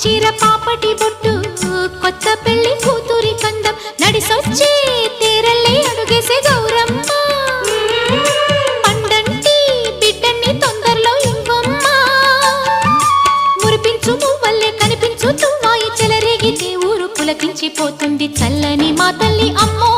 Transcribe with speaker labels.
Speaker 1: చీర పాపటి బొట్టు కొత్త పెళ్లి కూతురి కందం నడిసొచ్చి తీరల్లే అడుగేసే గౌరమ్మ పండంటి బిడ్డని తొందరలో ఇవ్వమ్మ మురిపించు మువ్వల్లే కనిపించు తుమ్మాయి చెలరేగితే ఊరు పులకించిపోతుంది చల్లని మా తల్లి అమ్మో